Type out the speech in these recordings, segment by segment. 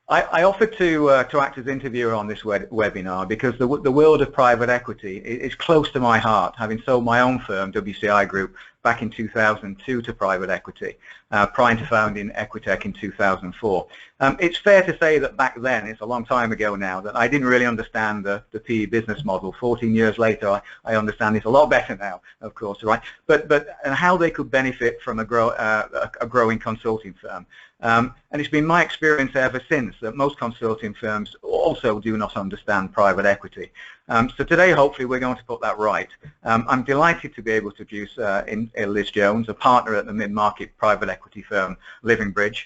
I offered to act as interviewer on this webinar because the world of private equity is close to my heart, having sold my own firm, WCI Group, back in 2002 to private equity, prior to founding Equiteq in 2004. It's fair to say that back then, it's a long time ago now, that I didn't really understand the PE business model. 14 years later, I understand it a lot better now, of course, right? But how they could benefit from a growing consulting firm. And it's been my experience ever since that most consulting firms also do not understand private equity. So today, hopefully, we're going to put that right. I'm delighted to be able to introduce Liz Jones, a partner at the mid-market private equity firm Livingbridge.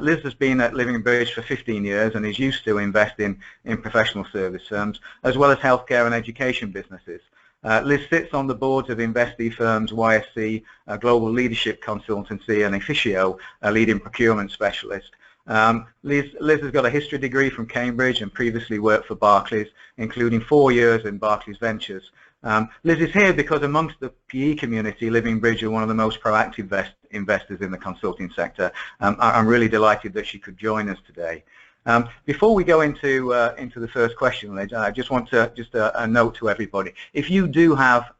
Liz has been at Livingbridge for 15 years and is used to investing in professional service firms, as well as healthcare and education businesses. Liz sits on the boards of investee firms YSC, Global Leadership Consultancy, and Equiteq, a leading procurement specialist. Liz has got a history degree from Cambridge and previously worked for Barclays, including 4 years in Barclays Ventures. Liz is here because amongst the PE community, Livingbridge are one of the most proactive investors in the consulting sector. I'm really delighted that she could join us today. Before we go into the first question, Liz, I just want to a note to everybody. If you do have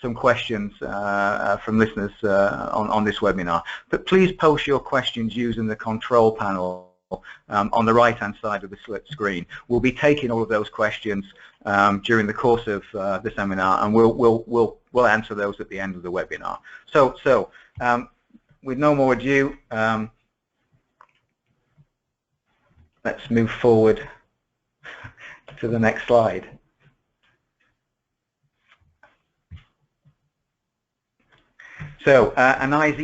some questions from listeners on this webinar, but please post your questions using the control panel on the right-hand side of the screen. We'll be taking all of those questions during the course of the seminar, and we'll answer those at the end of the webinar. So with no more ado, let's move forward to the next slide. So a nice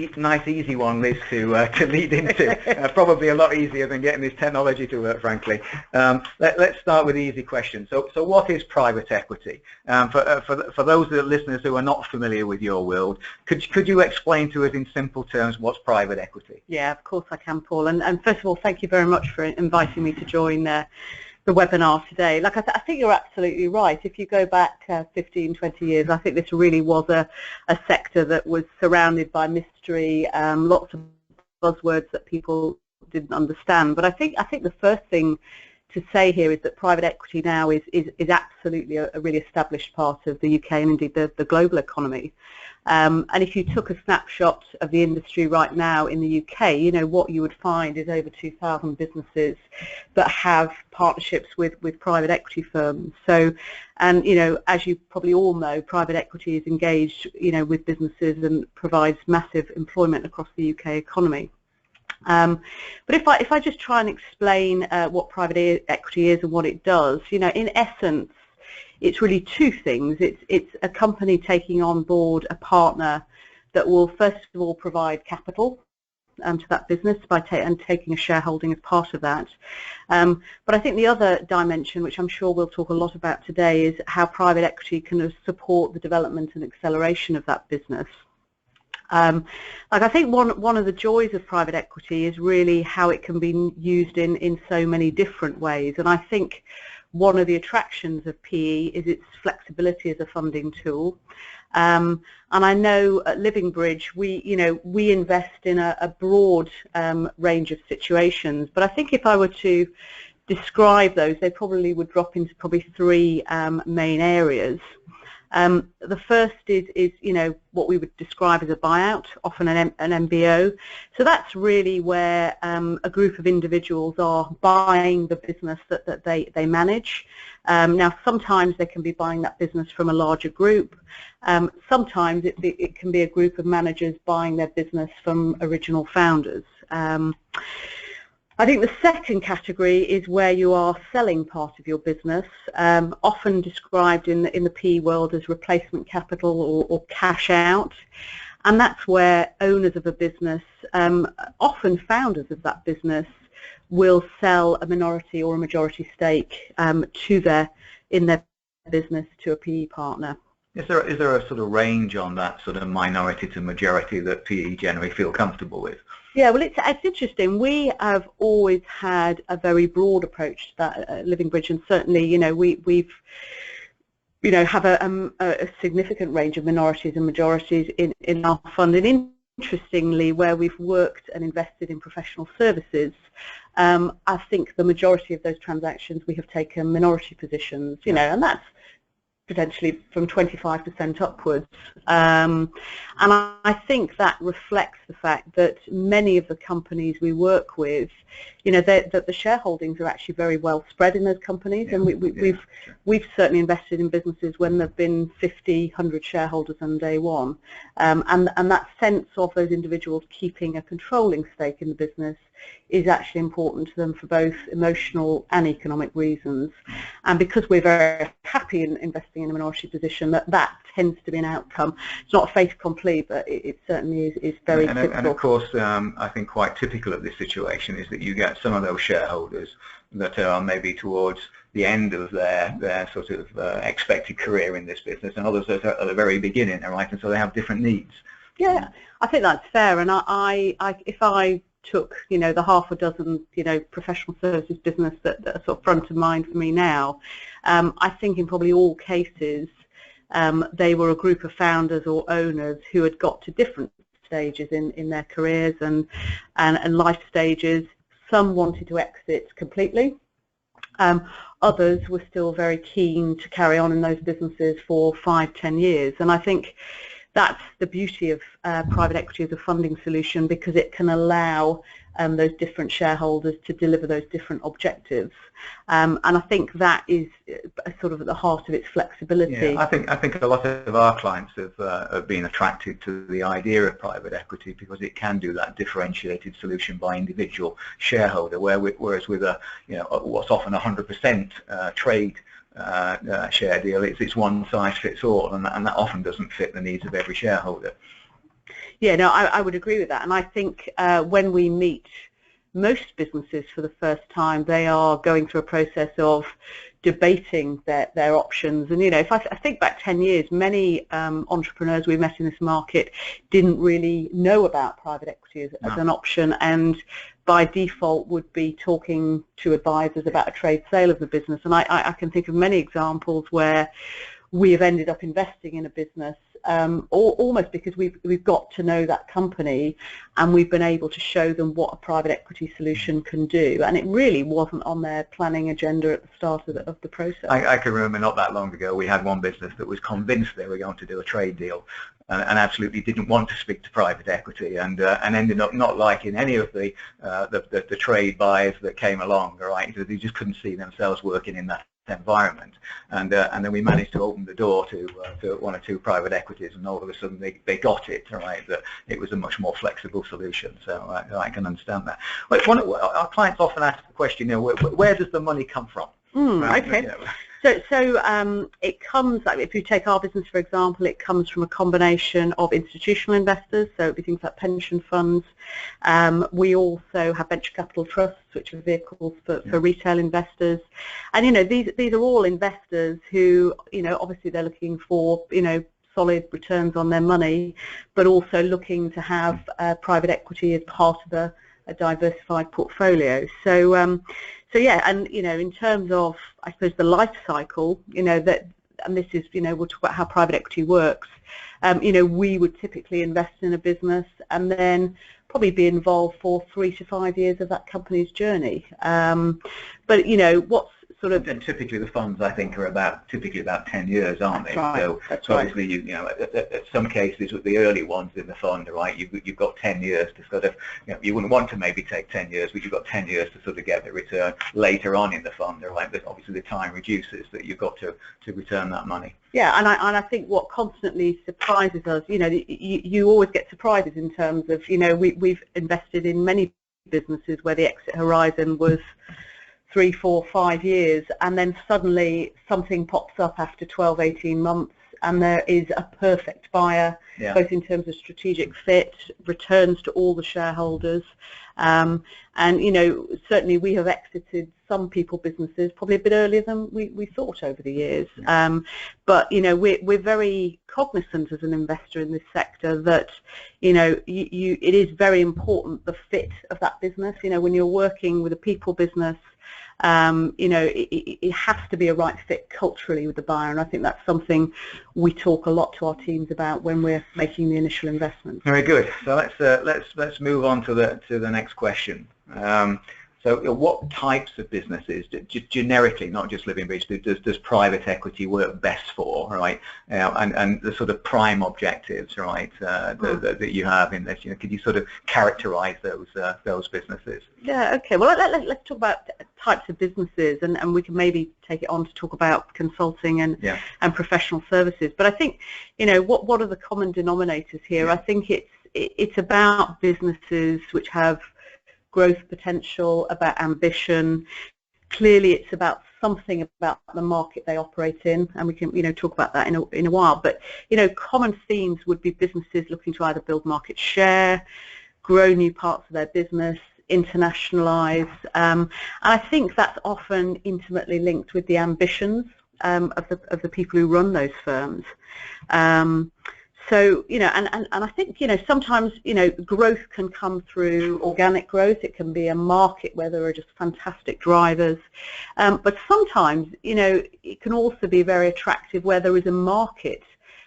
easy one, Liz, to lead into. Probably a lot easier than getting this technology to work, frankly. Let's start with the easy question. So what is private equity? For those listeners who are not familiar with your world, could you explain to us in simple terms what's private equity? Yeah, of course I can, Paul. And first of all, thank you very much for inviting me to join the webinar today. Like I think you're absolutely right. If you go back 15, 20 years, I think this really was a sector that was surrounded by mystery, lots of buzzwords that people didn't understand. But I think the first thing to say here is that private equity now is absolutely a really established part of the UK and indeed the global economy. And if you took a snapshot of the industry right now in the UK, you know, what you would find is over 2,000 businesses that have partnerships with private equity firms. So, and, you know, as you probably all know, private equity is engaged, you know, with businesses and provides massive employment across the UK economy. But if I just try and explain what private equity is and what it does, you know, in essence, it's really two things. It's a company taking on board a partner that will first of all provide capital to that business by taking a shareholding as part of that. But I think the other dimension, which I'm sure we'll talk a lot about today, is how private equity can support the development and acceleration of that business. Like I think one of the joys of private equity is really how it can be used in so many different ways, and I think one of the attractions of PE is its flexibility as a funding tool. And I know at Livingbridge we invest in a broad range of situations, but I think if I were to describe those, they probably would drop into three main areas. The first is you know, what we would describe as a buyout, often an MBO. So that's really where a group of individuals are buying the business that they manage. Now sometimes they can be buying that business from a larger group. Sometimes it can be a group of managers buying their business from original founders. I think the second category is where you are selling part of your business, often described in the PE world as replacement capital or cash out, and that's where owners of a business, often founders of that business, will sell a minority or a majority stake in their business to a PE partner. Is there a sort of range on that sort of minority to majority that PE generally feel comfortable with? Yeah, well, it's interesting. We have always had a very broad approach to that at Livingbridge, and certainly, you know, we've have a significant range of minorities and majorities in our fund. And interestingly, where we've worked and invested in professional services, I think the majority of those transactions we have taken minority positions, you know, and that's potentially from 25% upwards. And I think that reflects the fact that many of the companies we work with, you know, that the shareholdings are actually very well spread in those companies, and we've certainly invested in businesses when there've been 50, 100 shareholders on day one, and that sense of those individuals keeping a controlling stake in the business is actually important to them for both emotional and economic reasons. And because we're very happy in investing in a minority position, that tends to be an outcome. It's not a fait accompli, but it certainly is very typical. And of course, I think quite typical of this situation is that you get some of those shareholders that are maybe towards the end of their sort of expected career in this business, and others that are at the very beginning, right? And so they have different needs. Yeah, I think that's fair. And if I took, you know, the half a dozen, you know, professional services business that are sort of front of mind for me now, I think in probably all cases they were a group of founders or owners who had got to different stages in their careers and life stages. Some wanted to exit completely. Others were still very keen to carry on in those businesses for 5-10 years. And I think that's the beauty of private equity as a funding solution, because it can allow those different shareholders to deliver those different objectives. And I think that is sort of at the heart of its flexibility. Yeah, I think a lot of our clients have been attracted to the idea of private equity because it can do that differentiated solution by individual shareholder, whereas with a, you know, what's often 100% trade share deal, it's one size fits all, and that often doesn't fit the needs of every shareholder. Yeah, no, I would agree with that. And I think when we meet most businesses for the first time, they are going through a process of debating their options. And, you know, if I think back 10 years, many entrepreneurs we met in this market didn't really know about private equity as an option, and by default would be talking to advisors about a trade sale of the business. And I can think of many examples where we have ended up investing in a business almost because we've got to know that company, and we've been able to show them what a private equity solution can do, and it really wasn't on their planning agenda at the start of the process. I can remember not that long ago we had one business that was convinced they were going to do a trade deal and absolutely didn't want to speak to private equity, and ended up not liking any of the trade buyers that came along, right? Because they just couldn't see themselves working in that environment, and then we managed to open the door to one or two private equities, and all of a sudden they got it, right, that it was a much more flexible solution. So I can understand that. Our clients often ask the question, you know, where does the money come from? Okay. You know. So it comes, like, if you take our business for example, it comes from a combination of institutional investors, so it'd be things like pension funds. We also have venture capital trusts, which are vehicles for retail investors, and, you know, these are all investors who, you know, obviously they're looking for, you know, solid returns on their money, but also looking to have private equity as part of a diversified portfolio. So yeah, and, you know, in terms of, I suppose, the life cycle, you know, that, and this is, you know, we'll talk about how private equity works. You know, we would typically invest in a business and then probably be involved for 3 to 5 years of that company's journey. But, you know, what's sort of... And typically the funds, I think, are typically about 10 years, aren't they? Right. So obviously, you know, at some cases with the early ones in the fund, right, you've got 10 years to sort of, you know, you wouldn't want to maybe take 10 years, but you've got 10 years to sort of get the return later on in the fund, right? But obviously the time reduces that you've got to return that money. Yeah, and I think what constantly surprises us, you know, you always get surprises in terms of, you know, we've invested in many businesses where the exit horizon was 3, 4, 5 years, and then suddenly something pops up after 12, 18 months, and there is a perfect buyer, both in terms of strategic fit, returns to all the shareholders, and, you know, certainly we have exited some people businesses probably a bit earlier than we thought over the years. But, you know, we're very cognizant as an investor in this sector that, you know, it is very important, the fit of that business. You know, when you're working with a people business, you know, it has to be a right fit culturally with the buyer, and I think that's something we talk a lot to our teams about when we're making the initial investment. Very good. So let's move on to the next question. So So what types of businesses, generically, not just Livingbridge, does private equity work best for, right? And the sort of prime objectives, right, that you have in this, could you sort of characterize those businesses? Yeah, okay. Well, let's talk about types of businesses, and we can maybe take it on to talk about consulting and professional services. But I think, what are the common denominators here? Yeah. I think it's about businesses which have growth potential, about ambition. Clearly, it's about something about the market they operate in, and we can, talk about that in a while. But, common themes would be businesses looking to either build market share, grow new parts of their business, internationalize, and I think that's often intimately linked with the ambitions of the people who run those firms. So, and I think, sometimes, growth can come through organic growth. It can be a market where there are just fantastic drivers. But sometimes, it can also be very attractive where there is a market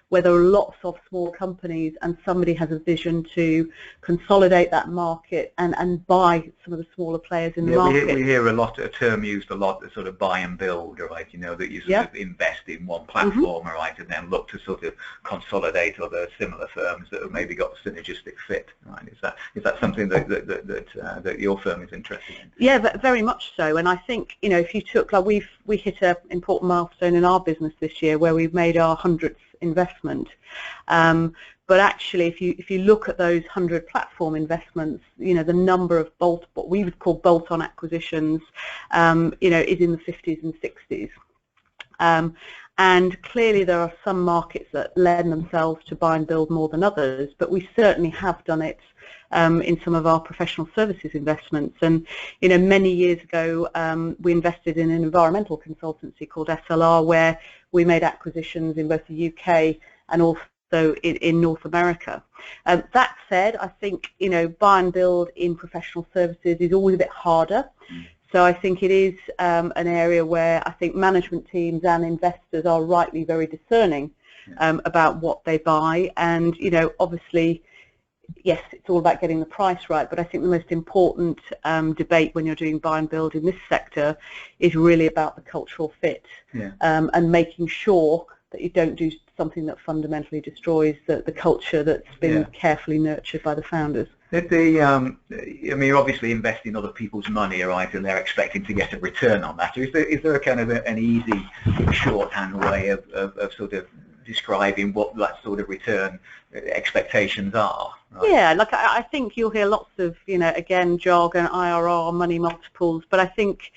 where there are lots of small companies and somebody has a vision to consolidate that market and buy some of the smaller players in the market. We hear a term used a lot, the sort of buy and build, right? That you sort of invest in one platform, right, and then look to sort of consolidate other similar firms that have maybe got a synergistic fit, right? Is that something that your firm is interested in? Yeah, very much so. And I think, if you took, like we hit an important milestone in our business this year where we've made our 100th investment, but actually if you look at those 100 platform investments, the number of what we would call bolt-on acquisitions, is in the 50s and 60s, and clearly there are some markets that lend themselves to buy and build more than others, but we certainly have done it in some of our professional services investments. And many years ago we invested in an environmental consultancy called SLR, where we made acquisitions in both the UK and also in North America. That said, I think buy and build in professional services is always a bit harder. So I think it is an area where I think management teams and investors are rightly very discerning about what they buy. And obviously, yes, it's all about getting the price right, but I think the most important debate when you're doing buy and build in this sector is really about the cultural fit, and making sure that you don't do something that fundamentally destroys the culture that's been carefully nurtured by the founders. I mean, you're obviously investing other people's money, right, and they're expecting to get a return on that. Is there a kind of an easy shorthand way of sort of describing what that sort of return expectations are? Right? Yeah, like I think you'll hear lots of, again, jargon, IRR, money multiples, but I think,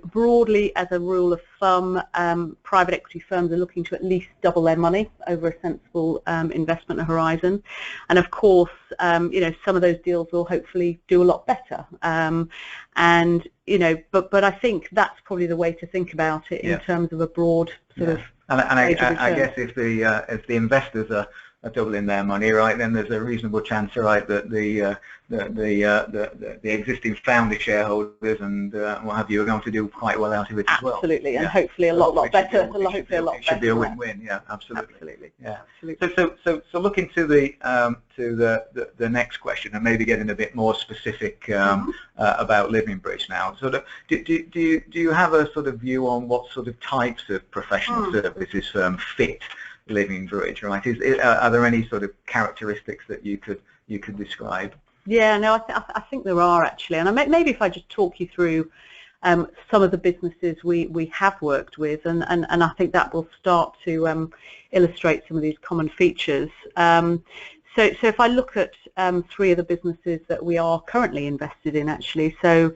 broadly as a rule of thumb, private equity firms are looking to at least double their money over a sensible investment horizon. And of course, some of those deals will hopefully do a lot better. And, but I think that's probably the way to think about it in terms of a broad sort of. And I guess if the investors are doubling their money, right, then there's a reasonable chance, right, that the existing founder shareholders and what have you are going to do quite well out of it as well. Absolutely, and hopefully a lot better. It should be a win-win. Yeah, absolutely. Yeah. Absolutely. So looking to the next question, and maybe getting a bit more specific about Livingbridge now. So do you have a sort of view on what sort of types of professional services firm fit Livingbridge, right? Are there any sort of characteristics that you could describe? Yeah, no, I think there are actually, and maybe if I just talk you through some of the businesses we have worked with, and I think that will start to illustrate some of these common features. So if I look at three of the businesses that we are currently invested in, actually, so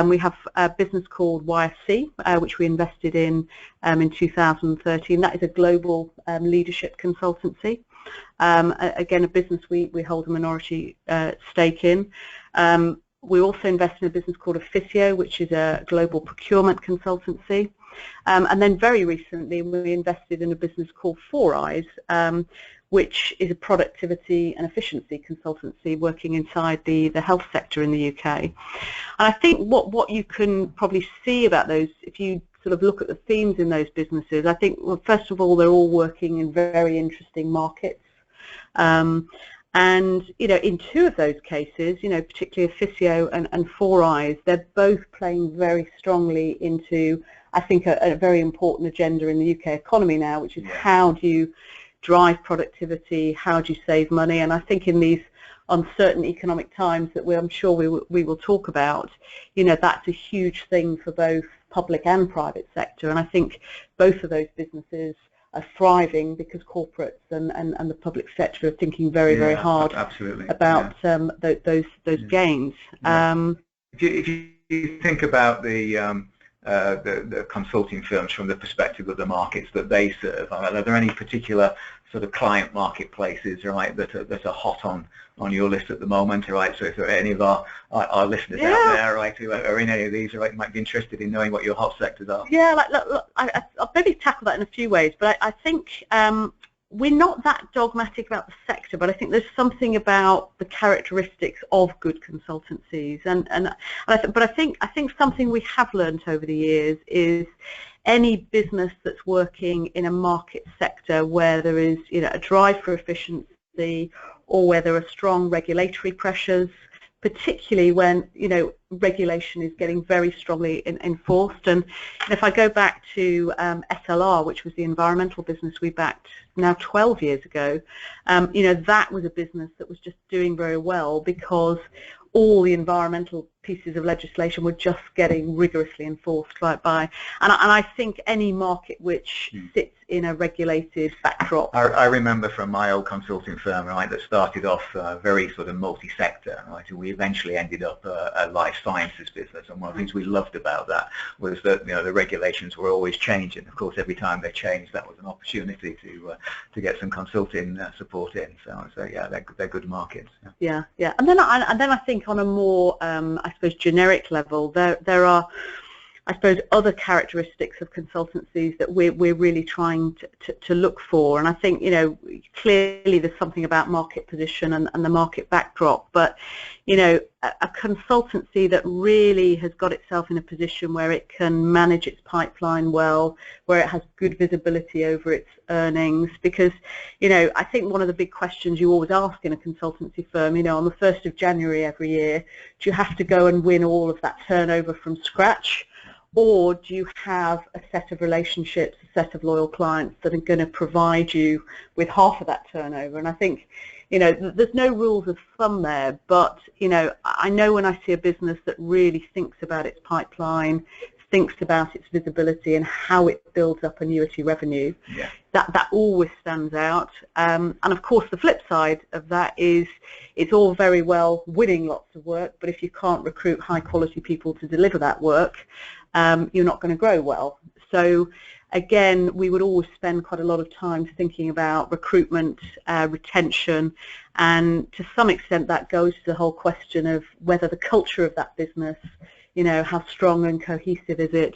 we have a business called YSC, which we invested in 2013. That is a global leadership consultancy. Again, a business we hold a minority stake in. We also invest in a business called Equiteq, which is a global procurement consultancy. And then very recently we invested in a business called Four Eyes, which is a productivity and efficiency consultancy working inside the health sector in the UK. And I think what you can probably see about those, if you sort of look at the themes in those businesses, I think, well, first of all, they're all working in very interesting markets. And, in two of those cases, particularly Officio and Four Eyes, they're both playing very strongly into, I think, a very important agenda in the UK economy now, which is how do you drive productivity, how do you save money? And I think in these uncertain economic times that I'm sure we will talk about, that's a huge thing for both public and private sector. And I think both of those businesses are thriving because corporates and the public sector are thinking very, very hard about those gains. If you think about the consulting firms from the perspective of the markets that they serve, are there any particular sort of client marketplaces, right, that are hot on your list at the moment, right? So if there are any of our listeners out there, right, who are in any of these, right, might be interested in knowing what your hot sectors are. Yeah, look, I'll maybe tackle that in a few ways, but I think we're not that dogmatic about the sector, but I think there's something about the characteristics of good consultancies, but I think something we have learned over the years is any business that's working in a market sector where there is, a drive for efficiency, or where there are strong regulatory pressures, particularly when, regulation is getting very strongly enforced. And if I go back to SLR, which was the environmental business we backed now 12 years ago, that was a business that was just doing very well because all the environmental pieces of legislation were just getting rigorously enforced right by. And I think any market which sits in a regulated backdrop. I remember from my old consulting firm, right, that started off very sort of multi-sector, right, and we eventually ended up a life sciences business. And one of the things we loved about that was that, the regulations were always changing. Of course, every time they changed, that was an opportunity to get some consulting support in. So yeah, they're good markets. Yeah. And then I think on a more, I suppose, generic level, there are, I suppose, other characteristics of consultancies that we're really trying to look for. And I think, clearly there's something about market position and the market backdrop, but, a consultancy that really has got itself in a position where it can manage its pipeline well, where it has good visibility over its earnings. Because, I think one of the big questions you always ask in a consultancy firm, on the 1st of January every year, do you have to go and win all of that turnover from scratch? Or do you have a set of relationships, a set of loyal clients that are going to provide you with half of that turnover? And I think, there's no rules of thumb there, but, I know when I see a business that really thinks about its pipeline, thinks about its visibility and how it builds up annuity revenue, that always stands out. And of course, the flip side of that is it's all very well winning lots of work, but if you can't recruit high quality people to deliver that work, you're not going to grow well. So again, we would always spend quite a lot of time thinking about recruitment, retention, and to some extent that goes to the whole question of whether the culture of that business, how strong and cohesive is it,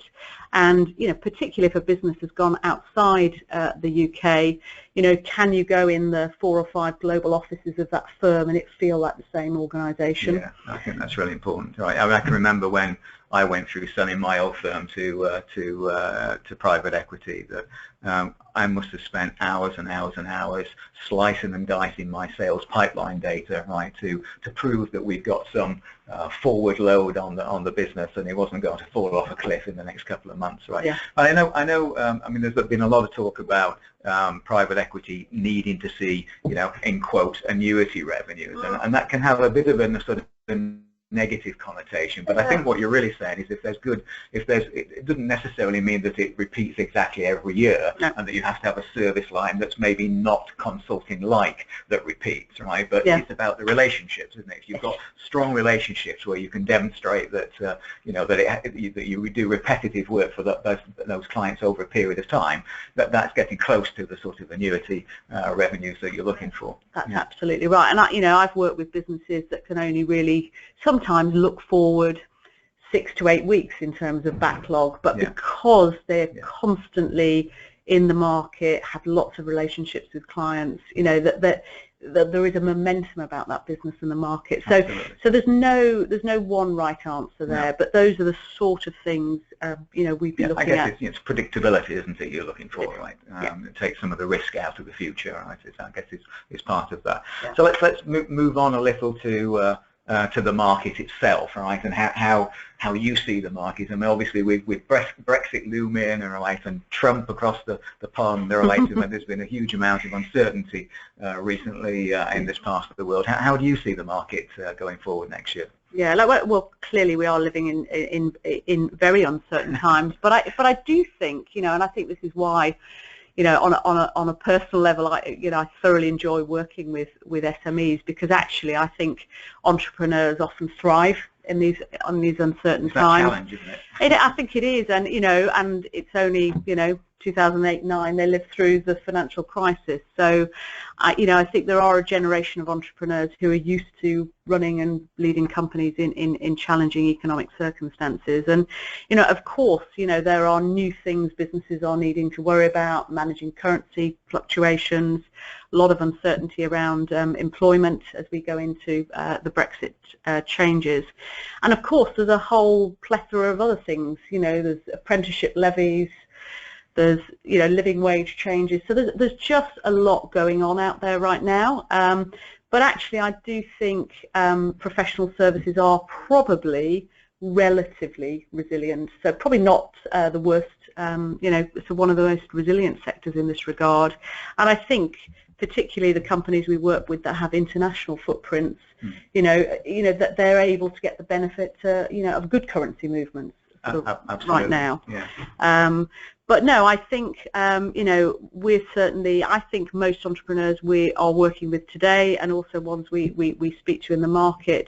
and particularly if a business has gone outside the UK, can you go in the 4 or 5 global offices of that firm and it feel like the same organisation? Yeah, I think that's really important. Right, I can remember when I went through selling my old firm to private equity that I must have spent hours and hours and hours slicing and dicing my sales pipeline data, right, to prove that we've got some forward load on the business and it wasn't going to fall off a cliff in the next couple of months, right? Yeah. I know. I mean, there's been a lot of talk about private equity needing to see, in quotes, annuity revenues, and that can have a bit of a sort of negative connotation, but I think what you're really saying is it doesn't necessarily mean that it repeats exactly every year, and that you have to have a service line that's maybe not consulting like that repeats, right? But it's about the relationships, isn't it? If you've got strong relationships where you can demonstrate that that you do repetitive work for those clients over a period of time, that's getting close to the sort of annuity revenues that you're looking for. That's absolutely right. And I've worked with businesses that can only really sometimes look forward 6 to 8 weeks in terms of backlog, but because they're constantly in the market, have lots of relationships with clients, you know, that there is a momentum about that business in the market. So there's no one right answer there, but those are the sort of things you know, we'd be looking at. I guess it's predictability, isn't it, you're looking for, right? Take some of the risk out of the future, right? I guess it's part of that. So let's move on a little to the market itself, right, and how you see the market. I mean, obviously with Brexit looming, right, and Trump across the pond, there's been a huge amount of uncertainty recently in this part of the world. How do you see the market going forward next year? Yeah, well, clearly we are living in very uncertain times, but I do think, you know, and I think this is why, you know, on a personal level, I thoroughly enjoy working with SMEs, because actually I think entrepreneurs often thrive in these uncertain times. Challenge, isn't it? I think it is, and you know, and it's only, you know, 2008-09 they lived through the financial crisis. So, you know, I think there are a generation of entrepreneurs who are used to running and leading companies in challenging economic circumstances. And, you know, of course, you know, there are new things businesses are needing to worry about, managing currency fluctuations, a lot of uncertainty around employment as we go into the Brexit changes. And of course, there's a whole plethora of other things. You know, there's apprenticeship levies, there's, you know, living wage changes. So there's just a lot going on out there right now. But actually, I do think professional services are probably relatively resilient. So probably not the worst, you know, so one of the most resilient sectors in this regard. And I think particularly the companies we work with that have international footprints, you know, that they're able to get the benefit, you know, of good currency movements right now. Yeah. But no, I think, you know, I think most entrepreneurs we are working with today, and also ones we speak to in the market,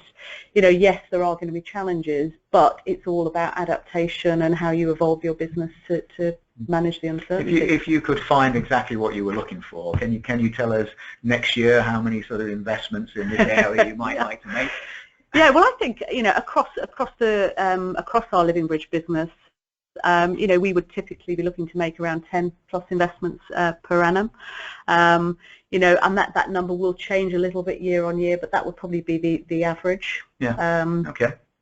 you know, yes, there are going to be challenges, but it's all about adaptation and how you evolve your business to manage the uncertainty. If you could find exactly what you were looking for, can you tell us next year how many sort of investments in this area you might like to make? Yeah, well, I think, you know, across our Livingbridge business, you know, we would typically be looking to make around 10 plus investments per annum. You know, and that number will change a little bit year on year, but that would probably be the average. Yeah.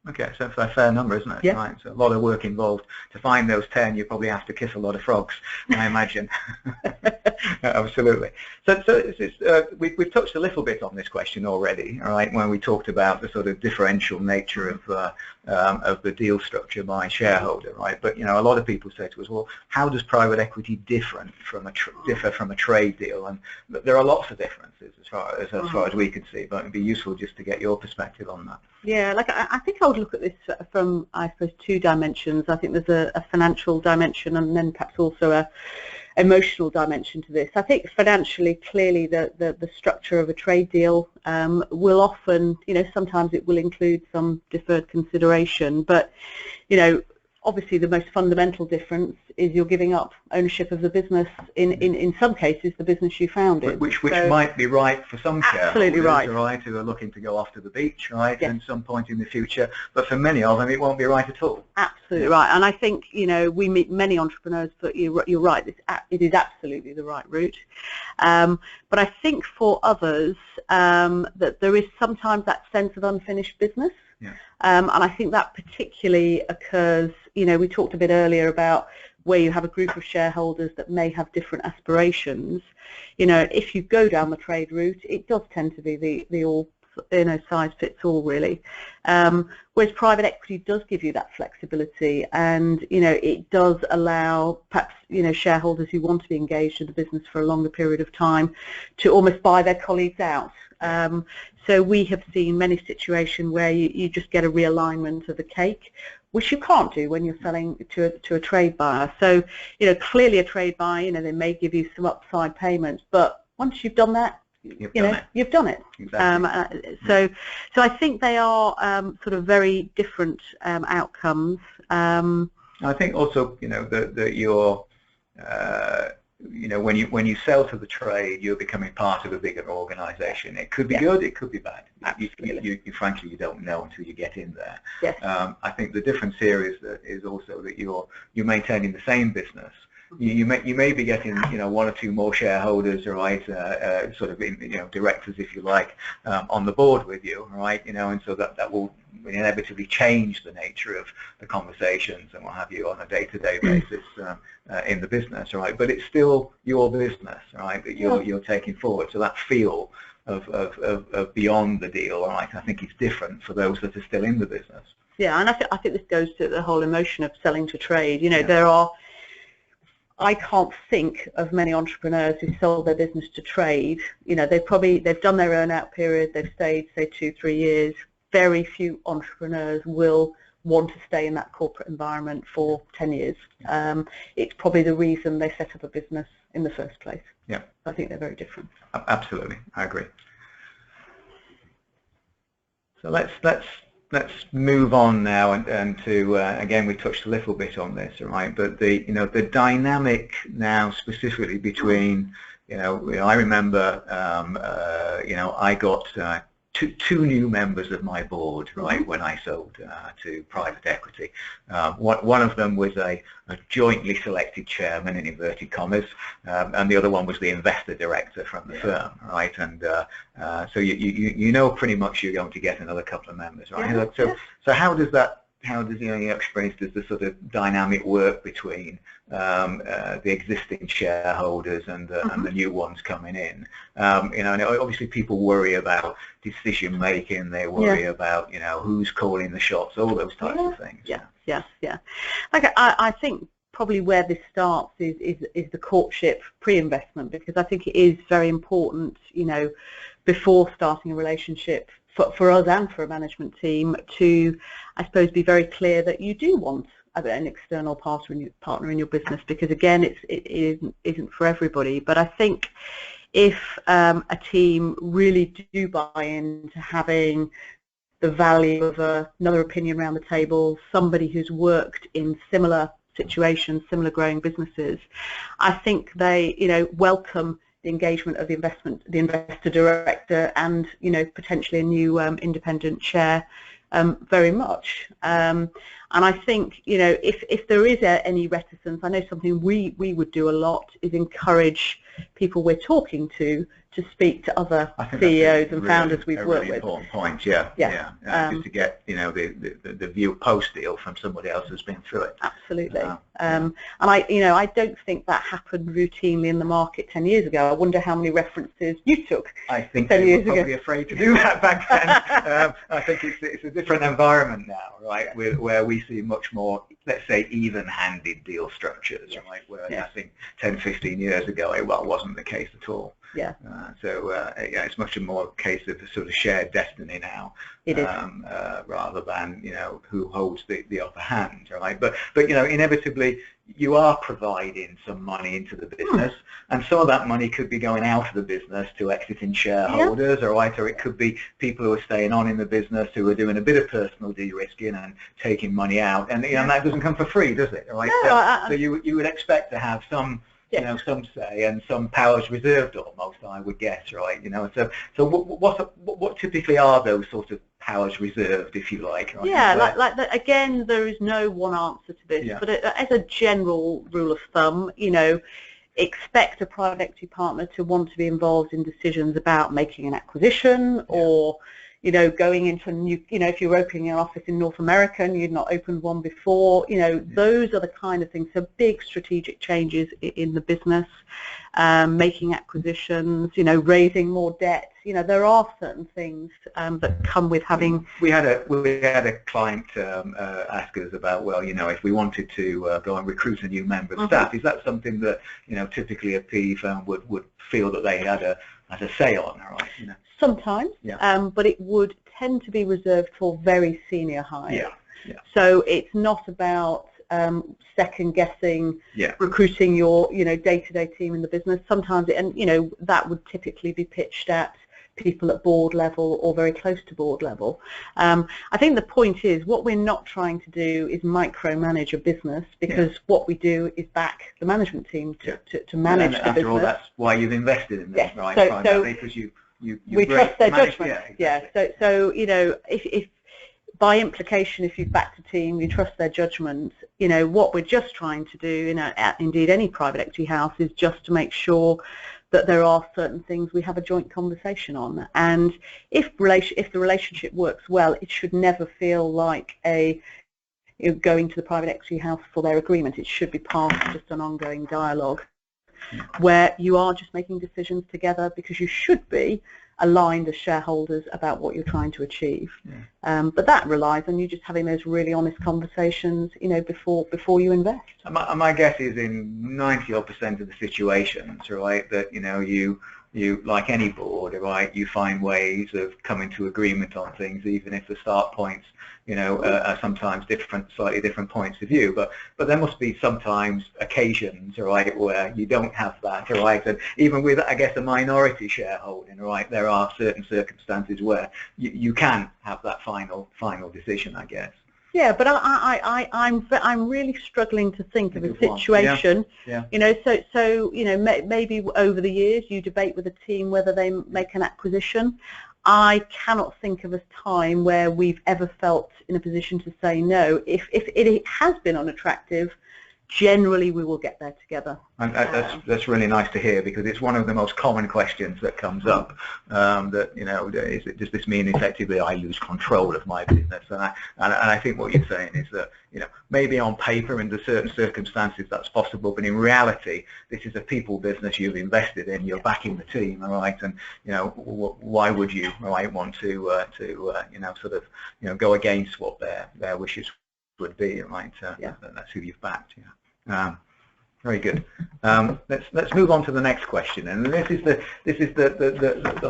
Okay, so that's a fair number, isn't it? Yeah. Right. So a lot of work involved. To find those 10, you probably have to kiss a lot of frogs, I imagine. Absolutely. So we've touched a little bit on this question already, all right, when we talked about the sort of differential nature of the deal structure by shareholder, right? But, you know, a lot of people say to us, well, how does private equity differ from a trade deal? And there are lots of differences as far as we can see, but it'd be useful just to get your perspective on that. Yeah, like I think I would look at this from, I suppose, two dimensions. I think there's a financial dimension, and then perhaps also a emotional dimension to this. I think financially, clearly, the structure of a trade deal will often, you know, sometimes it will include some deferred consideration, but, you know, obviously the most fundamental difference is you're giving up ownership of the business, in some cases the business you founded. Which might be right for some absolutely shareholders, right, who are looking to go off to the beach, right, at some point in the future, but for many of them it won't be right at all. Absolutely right, and I think, you know, we meet many entrepreneurs, but you're right, it is absolutely the right route. But I think for others that there is sometimes that sense of unfinished business. Yeah. And I think that particularly occurs, you know, we talked a bit earlier about where you have a group of shareholders that may have different aspirations. You know, if you go down the trade route, it does tend to be the all, you know, size fits all, really. Whereas private equity does give you that flexibility, and, you know, it does allow perhaps, you know, shareholders who want to be engaged in the business for a longer period of time to almost buy their colleagues out. So we have seen many situations where you just get a realignment of the cake, which you can't do when you're selling to a trade buyer. So, you know, clearly a trade buyer, you know, they may give you some upside payments, but once you've done that, you've done it. Exactly. So I think they are sort of very different outcomes. I think also, you know, that you're you know, when you sell to the trade, you're becoming part of a bigger organisation. It could be good, it could be bad. You frankly, you don't know until you get in there. Yes. I think the difference here is also that you're maintaining the same business, you may be getting one or two more shareholders, right, sort of directors, if you like, on the board with you, right, and so that will inevitably change the nature of the conversations and what have you on a day-to-day basis in the business, right? But it's still your business, right, that you're taking forward. So that feel of beyond the deal, right, I think it's different for those that are still in the business. Yeah, and I think this goes to the whole emotion of selling to trade. I can't think of many entrepreneurs who sold their business to trade. They've done their earn-out period, they've stayed, say, 2-3 years. Very few entrepreneurs will want to stay in that corporate environment for 10 years. It's probably the reason they set up a business in the first place. Yeah, I think they're very different. Absolutely, I agree. So let's move on now and to again, we touched a little bit on this, right? But the dynamic now specifically between I remember I got two new members of my board, right, when I sold to private equity. One of them was a jointly selected chairman, in inverted commas, and the other one was the investor director from the firm, right? And so you pretty much you're going to get another couple of members, right? So how does your experience, does the sort of dynamic work between the existing shareholders and the new ones coming in? And obviously people worry about decision making, they worry about who's calling the shots, all those types of things. Yeah. Like I think probably where this starts is the courtship pre-investment, because I think it is very important, before starting a relationship for us and for a management team to, I suppose, be very clear that you do want an external partner in your business, because again, it isn't for everybody. But I think if a team really do buy into having the value of another opinion around the table, somebody who's worked in similar situations, similar growing businesses, I think they welcome the engagement of the investor director and potentially a new independent chair very much. And I think if there is any reticence, I know something we would do a lot is encourage people we're talking to speak to other CEOs and founders we've worked with. Important point, just to get the view post deal from somebody else who's been through it. Absolutely. And I don't think that happened routinely in the market 10 years ago. I wonder how many references you took. I think they were probably afraid to do that back then. I think it's a different environment now, right? Where we see much more, let's say, even-handed deal structures, right? Where I think 10-15 years ago it wasn't the case at all. Yeah. It's much more a case of a sort of shared destiny now. It is. Rather than who holds the upper hand, right? But inevitably you are providing some money into the business, and some of that money could be going out of the business to exiting shareholders, or it could be people who are staying on in the business who are doing a bit of personal de-risking and taking money out, and that doesn't come for free, does it? Right? No, so you would expect to have some. Some say, and some powers reserved almost, I would guess, right? So what typically are those sort of powers reserved, if you like? Right? Yeah, again, there is no one answer to this, but as a general rule of thumb, expect a private equity partner to want to be involved in decisions about making an acquisition or going into a new, if you're opening an office in North America and you'd not opened one before, those are the kind of things. So big strategic changes in the business, making acquisitions, raising more debt. There are certain things that come with having. We had a client ask us about, well, if we wanted to go and recruit a new member of staff, is that something that typically a PE firm would feel that they had a say on, right? Sometimes, but it would tend to be reserved for very senior hires. So it's not about second guessing recruiting your day-to-day team in the business. Sometimes that would typically be pitched at people at board level or very close to board level. I think the point is what we're not trying to do is micromanage a business, because what we do is back the management team to manage the business. After all, that's why you've invested in them, right? Primarily because we trust their judgment. Exactly. So if by implication, if you've backed a team, you trust their judgment. What we're just trying to do, indeed any private equity house, is just to make sure that there are certain things we have a joint conversation on. And if the relationship works well, it should never feel like going to the private equity house for their agreement. It should be part of just an ongoing dialogue where you are just making decisions together, because you should be aligned as shareholders about what you're trying to achieve. But that relies on you just having those really honest conversations, before you invest. My guess is in 90% of the situations, right, that you like any board, right, you find ways of coming to agreement on things, even if the start points are sometimes slightly different points of view, but there must be sometimes occasions, right, where you don't have that, right, and even with, I guess, a minority shareholding, right, there are certain circumstances where you can have that final decision, I guess. Yeah, but I'm really struggling to think of a situation. Maybe over the years you debate with a team whether they make an acquisition. I cannot think of a time where we've ever felt in a position to say no. If it has been unattractive, generally we will get there together. And that's really nice to hear, because it's one of the most common questions that comes up. Does this mean effectively I lose control of my business? And I think what you're saying is that maybe on paper under certain circumstances that's possible, but in reality this is a people business you've invested in. You're backing the team, all right? And why would you, right, want to go against what their wishes would be, right? That's who you've backed. Very good. Let's move on to the next question, and this is the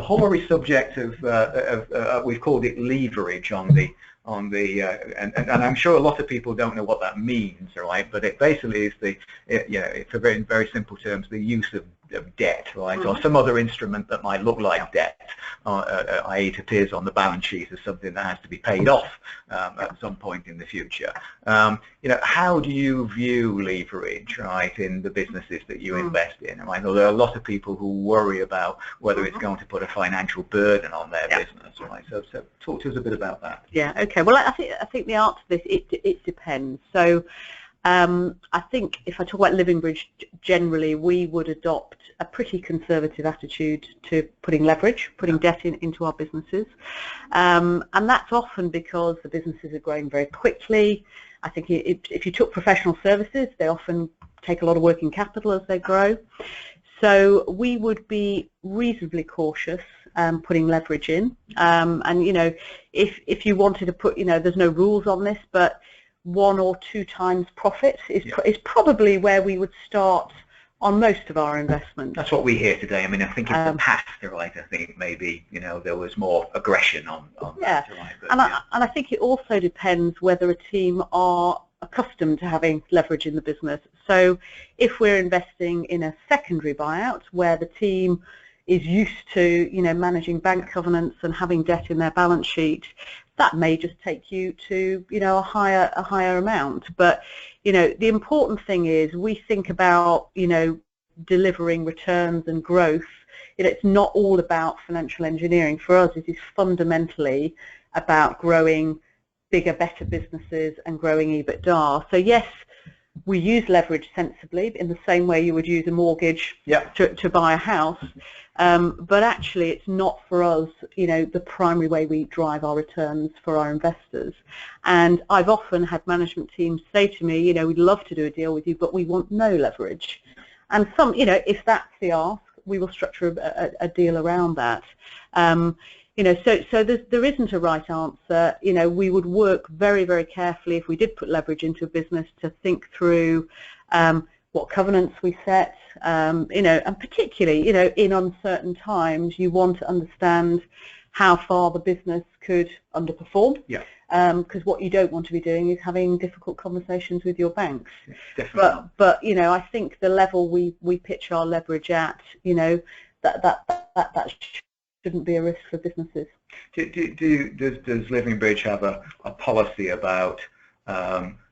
hoary subject of we've called it leverage on the and I'm sure a lot of people don't know what that means, right? But it basically is for very simple terms, the use of debt, right, or some other instrument that might look like debt, i.e. it appears on the balance sheet as something that has to be paid off at some point in the future. How do you view leverage, right, in the businesses that you invest in? I know there are a lot of people who worry about whether it's going to put a financial burden on their business, right? So talk to us a bit about that. Yeah. Okay. Well, I think the answer to this, it depends. So I think if I talk about Livingbridge, generally we would adopt a pretty conservative attitude to putting debt into our businesses, and that's often because the businesses are growing very quickly. I think if you took professional services, they often take a lot of working capital as they grow. So we would be reasonably cautious putting leverage in, and if you wanted to put, there's no rules on this, but 1 or 2 times profit is probably where we would start on most of our investments. That's what we hear today. I mean, I think in the past, right, I think maybe there was more aggression on that. Right? But, and I think it also depends whether a team are accustomed to having leverage in the business. So if we're investing in a secondary buyout where the team is used to managing bank covenants and having debt in their balance sheet, that may just take you to a higher amount. But the important thing is we think about delivering returns and growth. It's not all about financial engineering. For us, it is fundamentally about growing bigger, better businesses and growing EBITDA. So yes, we use leverage sensibly in the same way you would use a mortgage to buy a house. But actually it's not for us, the primary way we drive our returns for our investors. And I've often had management teams say to me, we'd love to do a deal with you, but we want no leverage. And if that's the ask, we will structure a deal around that. So there isn't a right answer. We would work very, very carefully if we did put leverage into a business to think through what covenants we set, and particularly, in uncertain times, you want to understand how far the business could underperform. Yeah. Because what you don't want to be doing is having difficult conversations with your banks. Yeah, definitely. But I think the level we pitch our leverage at, that shouldn't be a risk for businesses. Does Livingbridge have a policy about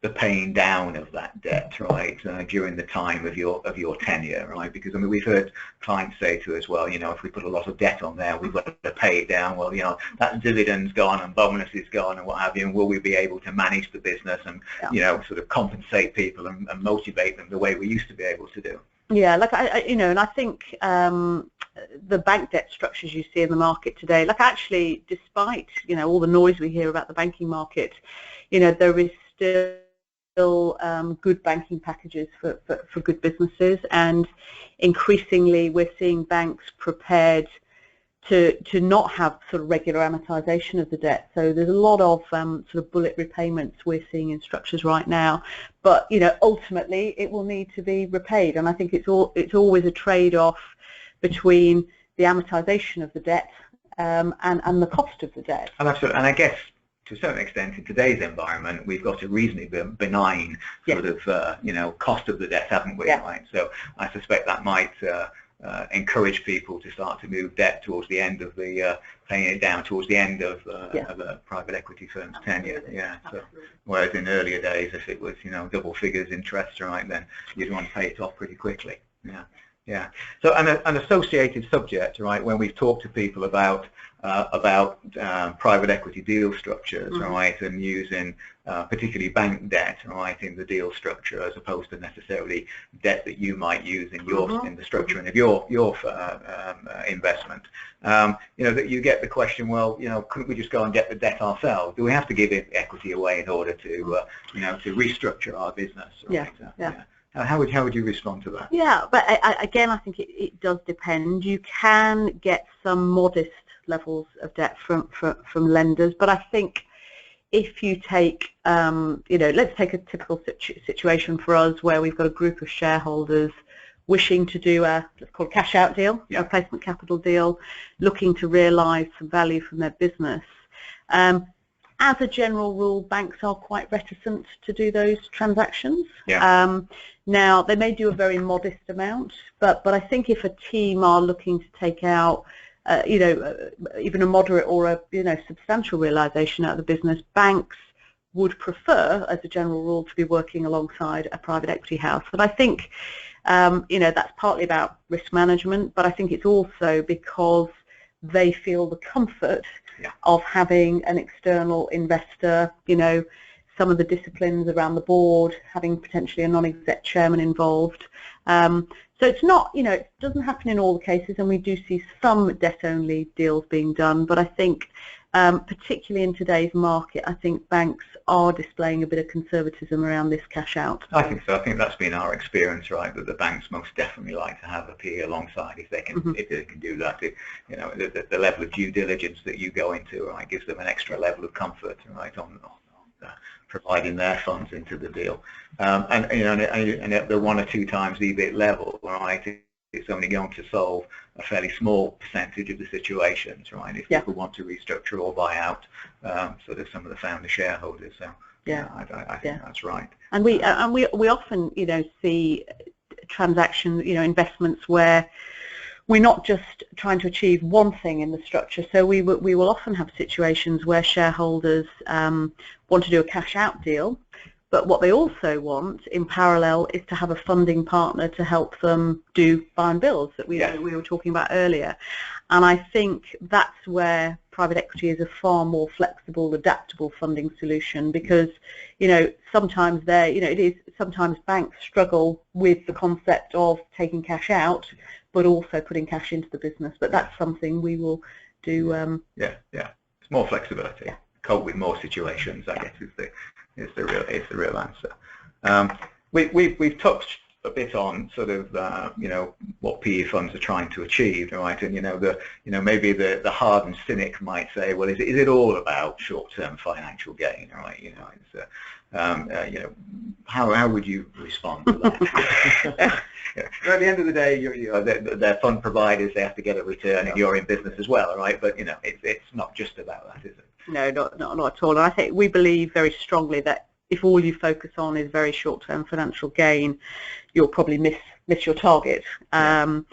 the paying down of that debt, right, during the time of your tenure, right? Because I mean, we've heard clients say to us, well, you know, if we put a lot of debt on there, we've got to pay it down. Well, you know, that dividend's gone and bonus is gone and what have you, and will we be able to manage the business and you know, sort of compensate people and motivate them the way we used to be able to do? Yeah, like you know, and I think the bank debt structures you see in the market today, like actually, despite, you know, all the noise we hear about the banking market, you know, there is still good banking packages for good businesses, and increasingly we're seeing banks prepared to not have sort of regular amortization of the debt. So there's a lot of sort of bullet repayments we're seeing in structures right now, but you know, ultimately it will need to be repaid, and I think it's always a trade-off between the amortization of the debt and the cost of the debt. And I guess to a certain extent in today's environment we've got a reasonably benign sort of you know, cost of the debt, haven't we? Right? So I suspect that might encourage people to start to move debt towards the end of the paying it down towards the end of a private equity firm's tenure. So whereas in earlier days, if it was, you know, double figures interest, right, then you'd want to pay it off pretty quickly. So an associated subject, right, when we've talked to people about private equity deal structures, right, and using particularly bank debt, right, in the deal structure as opposed to necessarily debt that you might use in your in the structuring of your investment, you know, that you get the question, well, you know, couldn't we just go and get the debt ourselves? Do we have to give equity away in order to you know, to restructure our business? Right? How would you respond to that? Yeah, but again, I think it does depend. You can get some modest levels of debt from lenders, but I think if you take, you know, let's take a typical situation for us where we've got a group of shareholders wishing to do a, let's call it, cash out deal, a placement capital deal, looking to realise some value from their business. As a general rule, banks are quite reticent to do those transactions. Now, they may do a very modest amount, but I think if a team are looking to take out, you know, even a moderate or a, you know, substantial realisation out of the business, banks would prefer, as a general rule, to be working alongside a private equity house. But I think, you know, that's partly about risk management, but I think it's also because they feel the comfort of having an external investor, you know, some of the disciplines around the board, having potentially a non-exec chairman involved. So it's not, you know, it doesn't happen in all the cases, and we do see some debt-only deals being done, but I think particularly in today's market, I think banks are displaying a bit of conservatism around this cash out. I think so. I think that's been our experience, right, that the banks most definitely like to have a PE alongside if they can, if they can do that. You know, the level of due diligence that you go into, right, gives them an extra level of comfort, right, on providing their funds into the deal. And you know, and at the 1 or 2 times EBIT level, right, it's only going to solve a fairly small percentage of the situations, right, if people want to restructure or buy out sort of some of the founder shareholders. So I think that's right. And we often, you know, see transactions, you know, investments where we're not just trying to achieve one thing in the structure. So we will often have situations where shareholders want to do a cash out deal, but what they also want in parallel is to have a funding partner to help them do buy and builds that we were talking about earlier. And I think that's where private equity is a far more flexible, adaptable funding solution, because, you know, sometimes sometimes banks struggle with the concept of taking cash out, but also putting cash into the business. But that's something we will do. It's more flexibility. Cope with more situations, I guess, is the real answer. We've touched a bit on sort of you know, what PE funds are trying to achieve, right? And you know, maybe the hardened cynic might say, well, is it all about short-term financial gain, right? You know, it's you know, how would you respond to that? So at the end of the day, you know, they're fund providers. They have to get a return, and you're in business as well, right? But you know, it's not just about that, is it? No, not at all. And I think we believe very strongly that if all you focus on is very short-term financial gain, you'll probably miss your target. And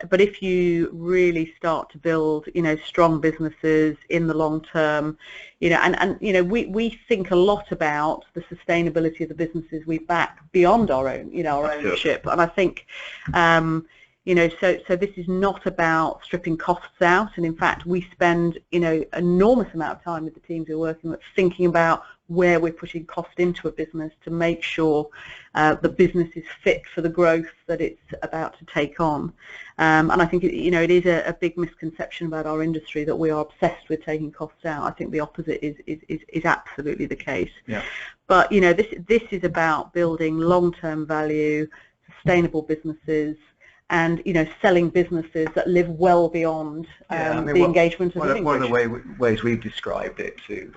But if you really start to build, strong businesses in the long term, and we think a lot about the sustainability of the businesses we back beyond our own, our ownership. And I think, so this is not about stripping costs out. And in fact, we spend, enormous amount of time with the teams we're working with thinking about where we're putting cost into a business to make sure the business is fit for the growth that it's about to take on. And I think, it is a big misconception about our industry that we are obsessed with taking costs out. I think the opposite is absolutely the case. Yeah. But, this is about building long-term value, sustainable businesses, and selling businesses that live well beyond the engagement of Livingbridge. One of the ways we've described it to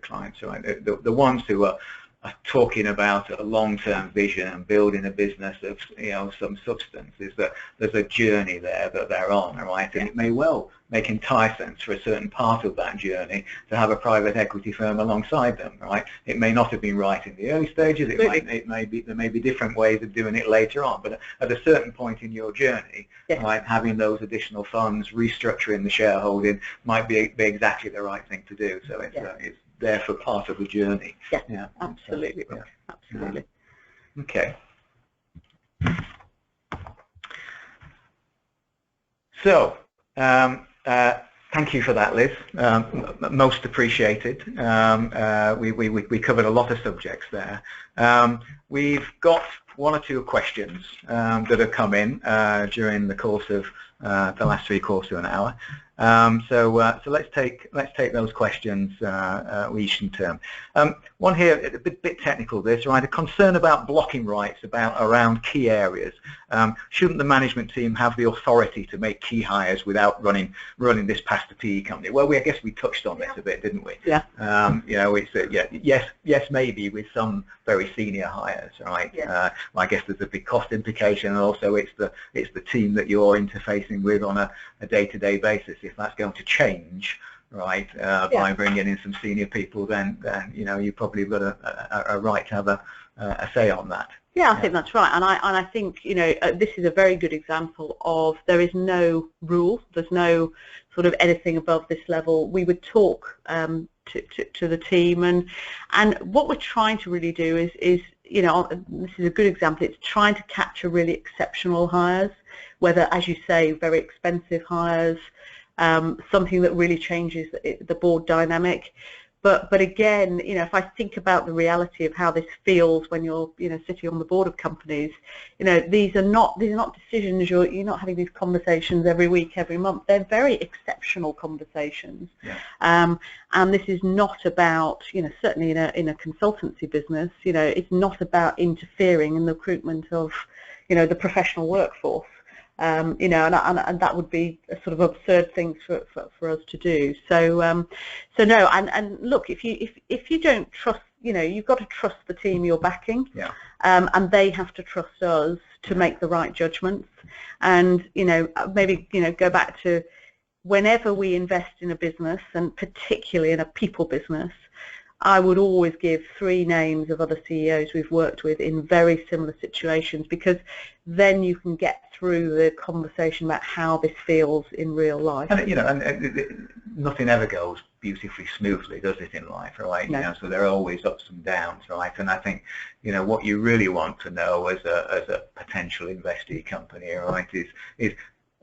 clients, right? The ones who are talking about a long-term vision and building a business of some substance, is that there's a journey there that they're on, right? And it may well make entire sense for a certain part of that journey to have a private equity firm alongside them, right? It may not have been right in the early stages. There may be different ways of doing it later on, but at a certain point in your journey, right, having those additional funds, restructuring the shareholding might be exactly the right thing to do. So it's there for part of the journey. Yeah, absolutely. So, absolutely. Okay. So, thank you for that, Liz. Most appreciated. We covered a lot of subjects there. We've got one or two questions that have come in during the course of the last 3/4 of an hour. So let's take those questions each in turn. One here, a bit technical, this, right? A concern about blocking rights around key areas. Shouldn't the management team have the authority to make key hires without running this past the PE company? Well, I guess we touched on this a bit, didn't we? Yeah. It's yes, maybe with some very senior hires, right? Yeah. I guess there's a big cost implication, and also it's the team that you're interfacing with on a day-to-day basis. If that's going to change, right, by bringing in some senior people, then you probably got a right to have a say on that. Yeah, I think that's right, and I think this is a very good example of there is no rule, there's no sort of anything above this level. We would talk to the team, and what we're trying to really do is this is a good example. It's trying to capture really exceptional hires, whether, as you say, very expensive hires, something that really changes the board dynamic. But again, if I think about the reality of how this feels when you're sitting on the board of companies, these are not decisions. You're not having these conversations every week, every month. They're very exceptional conversations. Yeah. And this is not about, certainly in a consultancy business, it's not about interfering in the recruitment of, the professional workforce. And that would be a sort of absurd thing for us to do. So no, and look, if you don't trust, you've got to trust the team you're backing, and they have to trust us to make the right judgments. And maybe go back to whenever we invest in a business, and particularly in a people business, I would always give 3 names of other CEOs we've worked with in very similar situations, because then you can get through the conversation about how this feels in real life. And nothing ever goes beautifully smoothly, does it, in life, right? No. So there are always ups and downs, right? And I think what you really want to know as a potential investee company, right, is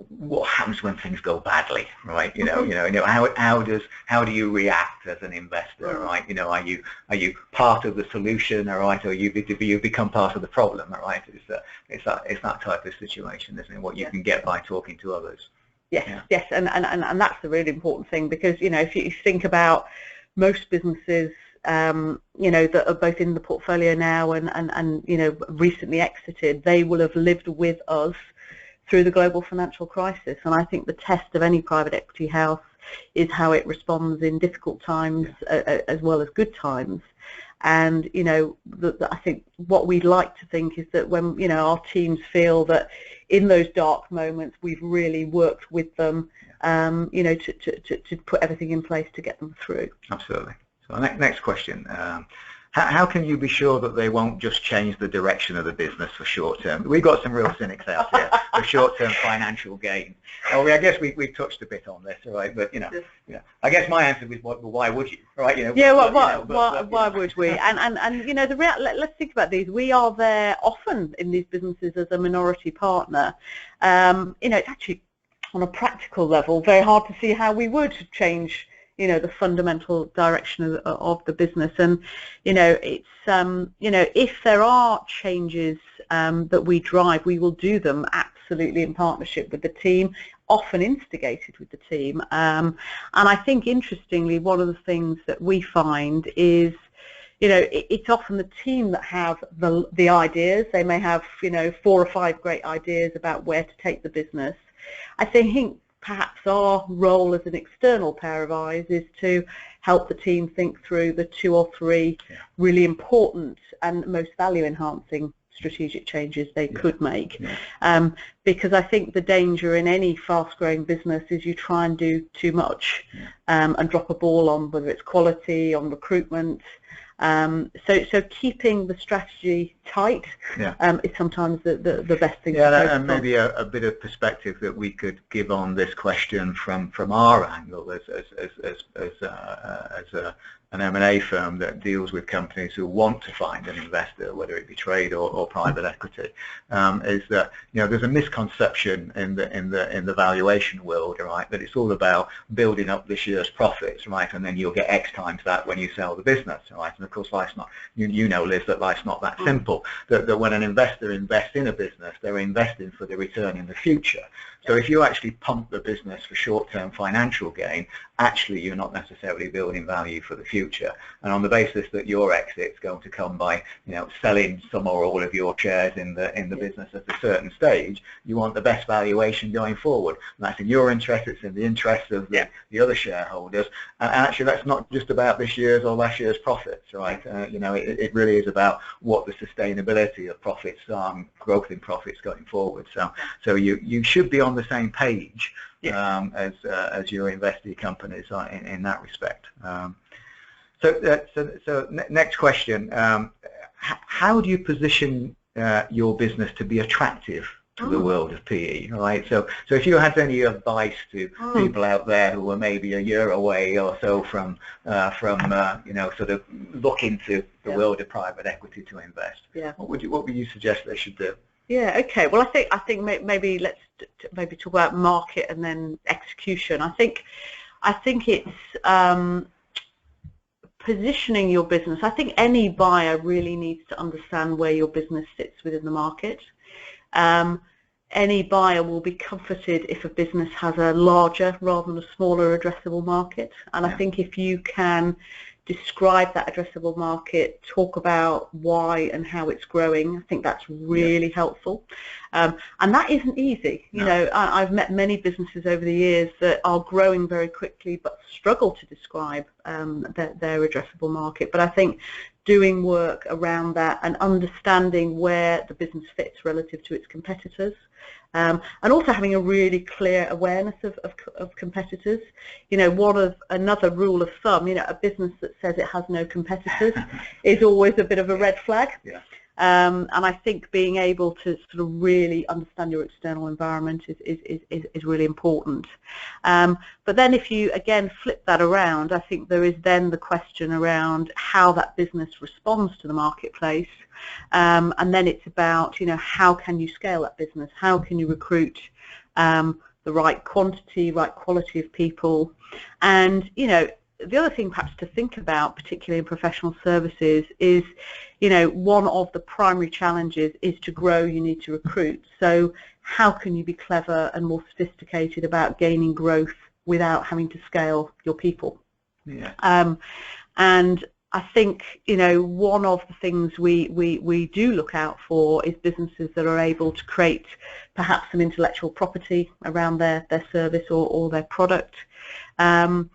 what happens when things go badly, right? How do you react as an investor, right? Are you part of the solution, all right, or you become part of the problem, all right? It's that type of situation, isn't it? What you can get by talking to others. Yes, and that's the really important thing, because if you think about most businesses, that are both in the portfolio now and recently exited, they will have lived with us through the global financial crisis. And I think the test of any private equity house is how it responds in difficult times as well as good times. And I think what we'd like to think is that when our teams feel that in those dark moments we've really worked with them, to put everything in place to get them through. Absolutely. So next question. how can you be sure that they won't just change the direction of the business for short term? We've got some real cynics out here for short term financial gain. Oh, I guess we've touched a bit on this, right? But I guess my answer was, well, why would you, right? Why would we? And let's think about these. We are there often in these businesses as a minority partner. It's actually on a practical level very hard to see how we would change the fundamental direction of the business. And it's if there are changes that we drive, we will do them absolutely in partnership with the team, often instigated with the team. And I think interestingly, one of the things that we find is it's often the team that have the ideas. They may have 4 or 5 great ideas about where to take the business. I think perhaps our role as an external pair of eyes is to help the team think through the 2 or 3 really important and most value-enhancing strategic changes they could make. Because I think the danger in any fast-growing business is you try and do too much and drop a ball on whether it's quality, on recruitment. So keeping the strategy tight is sometimes the best thing to focus on. And maybe a bit of perspective that we could give on this question from our angle as an M&A firm that deals with companies who want to find an investor, whether it be trade or private equity, is that there's a misconception in the valuation world, right, that it's all about building up this year's profits, right, and then you'll get X times that when you sell the business, right? And of course, life's not, Liz, that life's not that simple. That when an investor invests in a business, they're investing for the return in the future. So if you actually pump the business for short-term financial gain, actually you're not necessarily building value for the future. And on the basis that your exit's going to come by, selling some or all of your shares in the business at a certain stage, you want the best valuation going forward. And that's in your interest, it's in the interest of the other shareholders. And actually that's not just about this year's or last year's profits, right? It really is about what the sustainability of profits are, growth in profits going forward. So you should be on the same page as your investee companies are in that respect. So next question, how do you position your business to be attractive to the world of PE, right? So if you had any advice to people out there who are maybe a year away or so from sort of looking to the world of private equity to invest, what would you suggest they should do? Okay. Well, I think maybe let's talk about market and then execution. I think it's positioning your business. I think any buyer really needs to understand where your business sits within the market. Any buyer will be comforted if a business has a larger rather than a smaller addressable market. And I think if you can describe that addressable market, talk about why and how it's growing, I think that's really helpful. And that isn't easy. I've met many businesses over the years that are growing very quickly but struggle to describe their addressable market. But I think doing work around that and understanding where the business fits relative to its competitors, and also having a really clear awareness of competitors. Another rule of thumb, a business that says it has no competitors is always a bit of a red flag. And I think being able to sort of really understand your external environment is really important. But then if you again flip that around, I think there is then the question around how that business responds to the marketplace. And then it's about, how can you scale that business? How can you recruit the right quantity, right quality of people? And, the other thing perhaps to think about, particularly in professional services, is, one of the primary challenges is to grow, you need to recruit. So how can you be clever and more sophisticated about gaining growth without having to scale your people? And I think, one of the things we do look out for is businesses that are able to create perhaps some intellectual property around their service or their product. And,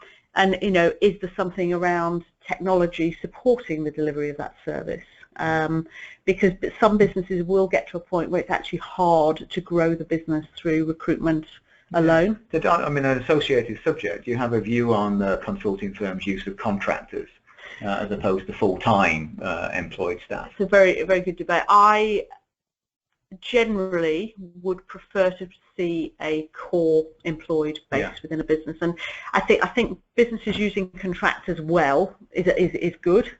is there something around technology supporting the delivery of that service? Because some businesses will get to a point where it's actually hard to grow the business through recruitment alone. An associated subject, do you have a view on the consulting firms' use of contractors as opposed to full-time employed staff? It's a very good debate. I generally would prefer to see a core employed base within a business, and I think businesses using contractors well is good,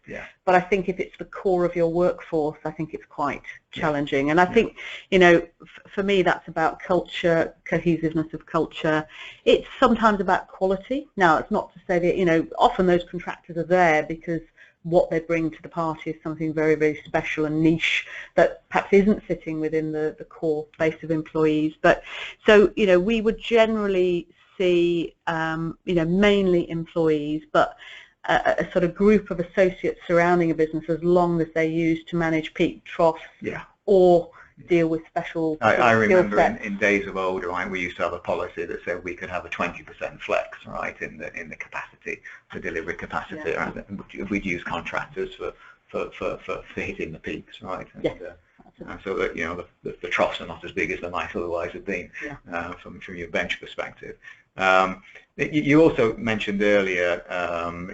but I think if it's the core of your workforce, I think it's quite challenging. And I think, you know, for me that's about culture, cohesiveness of culture. It's sometimes about quality. Now, it's not to say that, you know, often those contractors are there because what they bring to the party is something very special and niche that perhaps isn't sitting within the core base of employees. But so, you know, we would generally see, you know, mainly employees, but a sort of group of associates surrounding a business as long as they're used to manage peak troughs or deal with special I remember in days of old, right, we used to have a policy that said we could have a 20% flex, right, in the capacity, the delivery capacity, and we'd use contractors for hitting the peaks, right, and so that, you know, the troughs are not as big as they might otherwise have been from your bench perspective. You also mentioned earlier,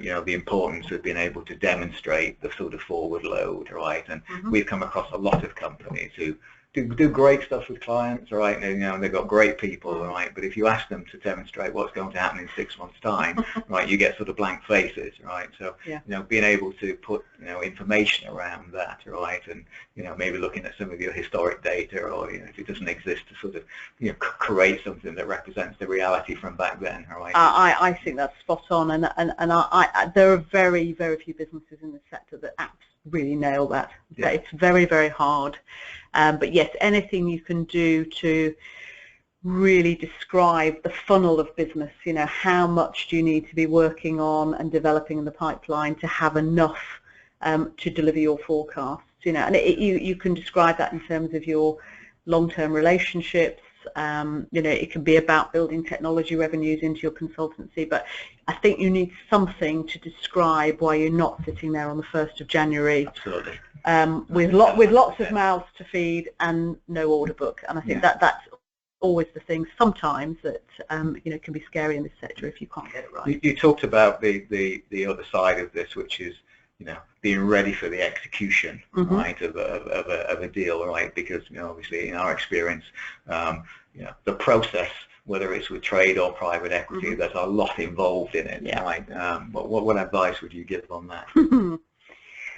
you know, the importance of being able to demonstrate the sort of forward load, right? And we've come across a lot of companies who do great stuff with clients, right? And, you know, they've got great people, right? But if you ask them to demonstrate what's going to happen in 6 months' time, right, you get sort of blank faces, right? So, you know, being able to put, you know, information around that, right? And, you know, maybe looking at some of your historic data, or, you know, if it doesn't exist, to sort of, you know, create something that represents the reality from back then, right? I think that's spot on, and there are very few businesses in the sector that really nail that. It's very hard. But yes, anything you can do to really describe the funnel of business, you know, how much do you need to be working on and developing in the pipeline to have enough to deliver your forecasts, you know, and you can describe that in terms of your long-term relationships. You know, it can be about building technology revenues into your consultancy, but I think you need something to describe why you're not sitting there on the 1st of January. Absolutely. With lots of mouths to feed and no order book, and I think that's always the thing sometimes that you know, can be scary in this sector if you can't get it right. You talked about the other side of this, which is, you know, being ready for the execution, right, of a deal, right? Because, you know, obviously in our experience, you know, the process, whether it's with trade or private equity, there's a lot involved in it, right? What advice would you give on that?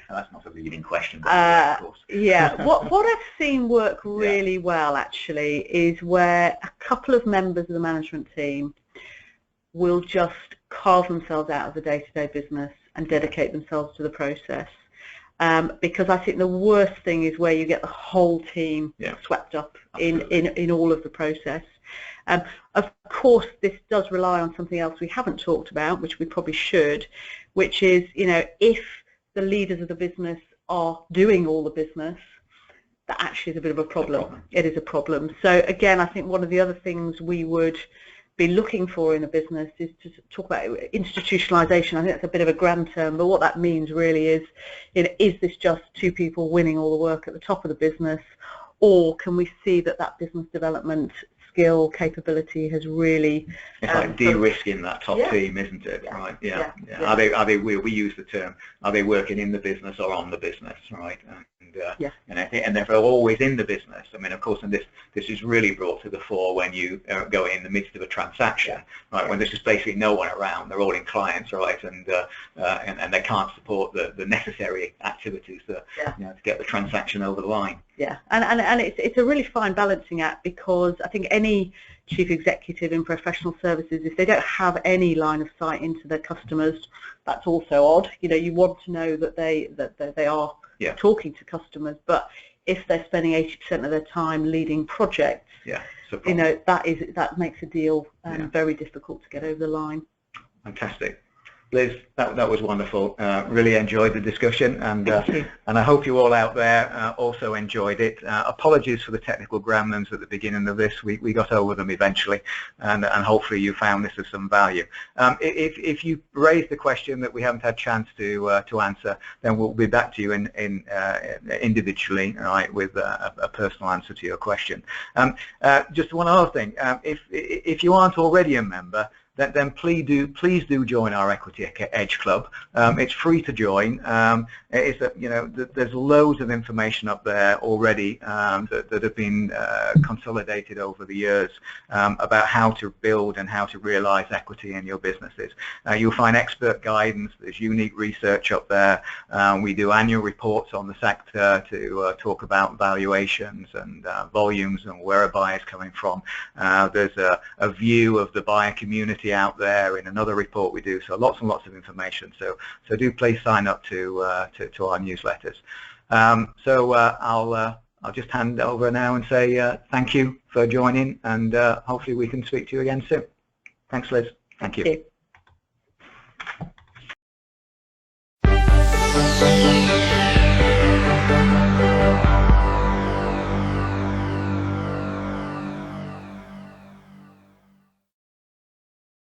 That's not a leading question, but of course. What I've seen work really well actually is where a couple of members of the management team will just carve themselves out of the day-to-day business and dedicate themselves to the process. Because I think the worst thing is where you get the whole team swept up in all of the process. Of course, this does rely on something else we haven't talked about, which we probably should, which is, you know, if the leaders of the business are doing all the business, that actually is a bit of a problem. It is a problem. So again, I think one of the other things we would be looking for in a business is to talk about institutionalization. I think that's a bit of a grand term, but what that means really is, you know, is this just two people winning all the work at the top of the business, or can we see that business development skill capability has really it's like de-risking that top team, isn't it? Right? Are they we use the term, are they working in the business or on the business, right? And if they're always in the business, I mean, of course, and this is really brought to the fore when you go in the midst of a transaction, right? When there's just basically no one around, they're all in clients, right? And they can't support the necessary activities that, you know, to get the transaction over the line. And it's a really fine balancing act, because I think any chief executive in professional services, if they don't have any line of sight into their customers, that's also odd. You know, you want to know that they are talking to customers, but if they're spending 80% of their time leading projects, you know, that makes a deal very difficult to get over the line. Fantastic. Liz, that was wonderful. Really enjoyed the discussion, and I hope you all out there also enjoyed it. Apologies for the technical gremlins at the beginning of this. We got over them eventually, and hopefully you found this of some value. If you raised a question that we haven't had a chance to answer, then we'll be back to you individually, right, with a personal answer to your question. Just one other thing, if you aren't already a member, then please do join our Equiteq Edge Club. It's free to join. There's loads of information up there already that have been consolidated over the years about how to build and how to realise equity in your businesses. You'll find expert guidance. There's unique research up there. We do annual reports on the sector to talk about valuations and volumes and where a buyer is coming from. There's a view of the buyer community out there in another report we do. So lots and lots of information. So do please sign up to our newsletters. I'll just hand over now and say thank you for joining, and hopefully we can speak to you again soon. Thanks, Liz. Thank you. Thank you.